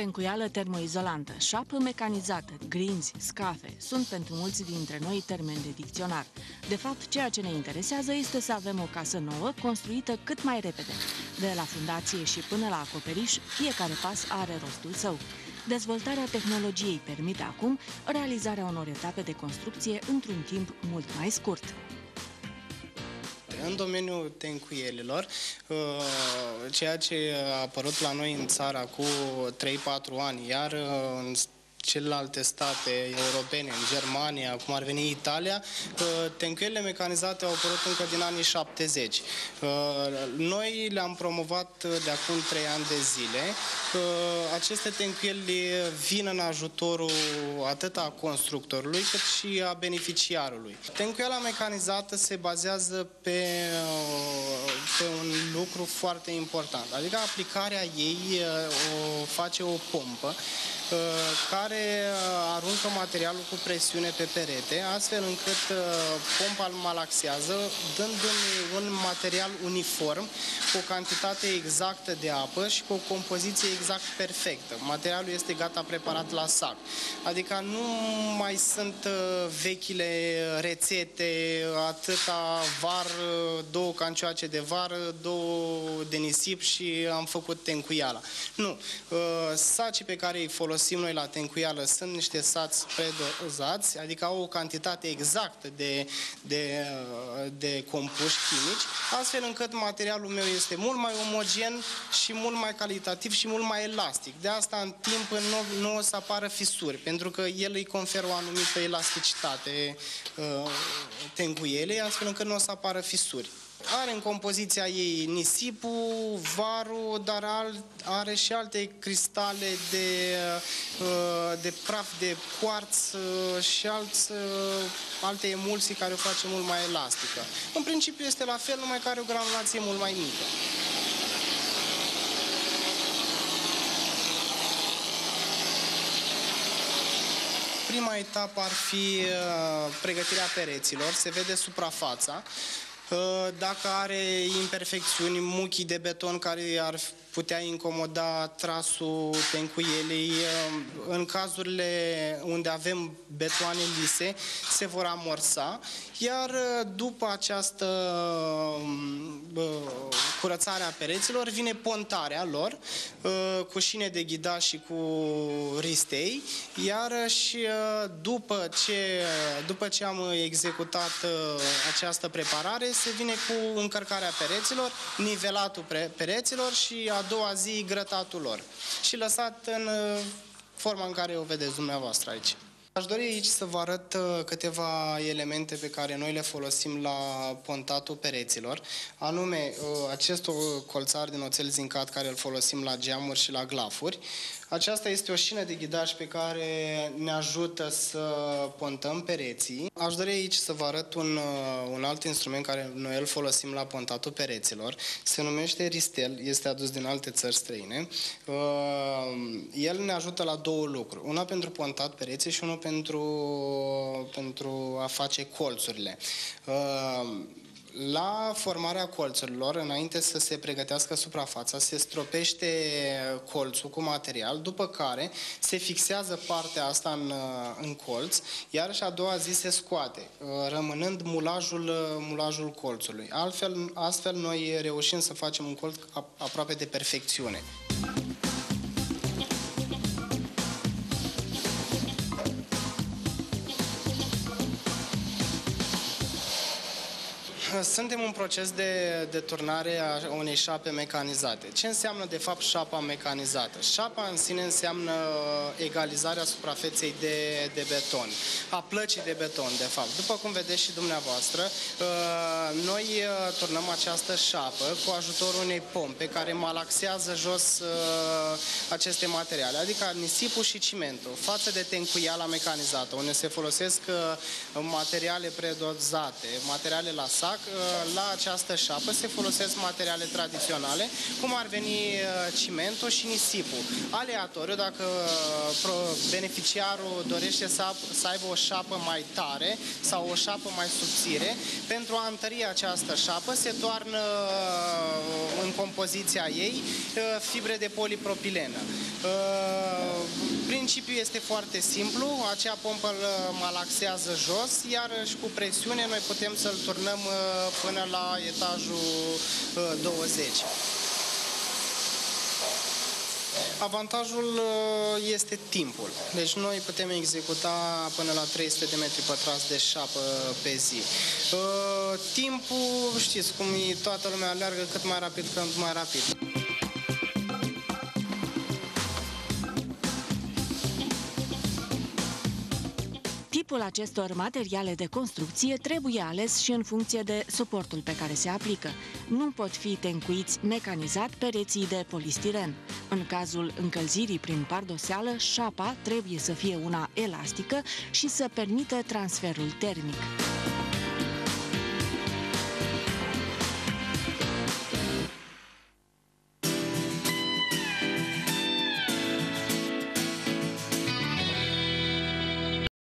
Tencuială termoizolantă, șapă mecanizată, grinzi, scafe, sunt pentru mulți dintre noi termeni de dicționar. De fapt, ceea ce ne interesează este să avem o casă nouă, construită cât mai repede. De la fundație și până la acoperiș, fiecare pas are rostul său. Dezvoltarea tehnologiei permite acum realizarea unor etape de construcție într-un timp mult mai scurt. În domeniul tencuielilor, ceea ce a apărut la noi în țară cu 3-4 ani, iar în celelalte state europene, în Germania, cum ar veni Italia, tencuielile mecanizate au apărut încă din anii 70. Noi le-am promovat de acum 3 ani de zile. Aceste tencuieli vin în ajutorul atât a constructorului cât și a beneficiarului. Tencuiala mecanizată se bazează pe un lucru foarte important, adică aplicarea ei o face o pompă care aruncă materialul cu presiune pe perete, astfel încât pompa îl malaxează, dându-i un material uniform, cu o cantitate exactă de apă și cu o compoziție exact perfectă. Materialul este gata preparat la sac. Adică nu mai sunt vechile rețete, atâta var, 2 cancioace de vară, 2 de nisip și am făcut tencuiala. Nu. Sacii pe care îi folosim noi la tencuială sunt niște saci predozați, adică au o cantitate exactă de compuși chimici, astfel încât materialul meu este mult mai omogen și mult mai calitativ și mult mai elastic. De asta, în timp, nu o să apară fisuri, pentru că el îi conferă o anumită elasticitate tencuielei, astfel încât nu o să apară fisuri. Are în compoziția ei nisipul, varul, dar are și alte cristale de praf de cuarț și alte emulsii care o face mult mai elastică. În principiu este la fel, numai că are o granulație mult mai mică. Prima etapă ar fi pregătirea pereților, se vede suprafața. Dacă are imperfecțiuni, muchii de beton care ar putea incomoda trasul tencuielei, în cazurile unde avem betoane lise, se vor amorsa, iar după această curățare a pereților vine pontarea lor cu șine de ghidaj și cu ristei, iar și după ce am executat această preparare, se vine cu încărcarea pereților, nivelatul pereților și a doua zi grătatul lor și lăsat în forma în care o vedeți dumneavoastră aici. Aș dori aici să vă arăt câteva elemente pe care noi le folosim la pontatul pereților, anume acest colțar din oțel zincat care îl folosim la geamuri și la glafuri. Aceasta este o șină de ghidaj pe care ne ajută să pontăm pereții. Aș dori aici să vă arăt un alt instrument care noi îl folosim la pontatul pereților. Se numește ristel, este adus din alte țări străine. El ne ajută la 2 lucruri. Una pentru pontat pereții și unul pentru a face colțurile. La formarea colțurilor, înainte să se pregătească suprafața, se stropește colțul cu material, după care se fixează partea asta în colț, iar și a doua zi se scoate, rămânând mulajul colțului. Astfel noi reușim să facem un colț aproape de perfecțiune. Suntem în proces de turnare a unei șape mecanizate. Ce înseamnă, de fapt, șapa mecanizată? Șapa în sine înseamnă egalizarea suprafeței de beton, a plăcii de beton, de fapt. După cum vedeți și dumneavoastră, noi turnăm această șapă cu ajutorul unei pompe care malaxează jos aceste materiale, adică nisipul și cimentul, față de tencuiala mecanizată, unde se folosesc materiale predozate, materiale la sac, la această șapă se folosesc materiale tradiționale, cum ar veni cimentul și nisipul. Aleatoriu, dacă beneficiarul dorește să aibă o șapă mai tare sau o șapă mai subțire, pentru a întări această șapă se toarnă în compoziția ei fibre de polipropilenă. Principiul este foarte simplu, acea pompă îl malaxează jos, iar și cu presiune noi putem să-l turnăm până la etajul 20. Avantajul este timpul. Deci noi putem executa până la 300 de metri pătrați de șapă pe zi. Timpul, știți cum e, toată lumea aleargă cât mai rapid, cât mai rapid. Tipul acestor materiale de construcție trebuie ales și în funcție de suportul pe care se aplică. Nu pot fi tencuiți mecanizat pereții de polistiren. În cazul încălzirii prin pardoseală, șapa trebuie să fie una elastică și să permită transferul termic.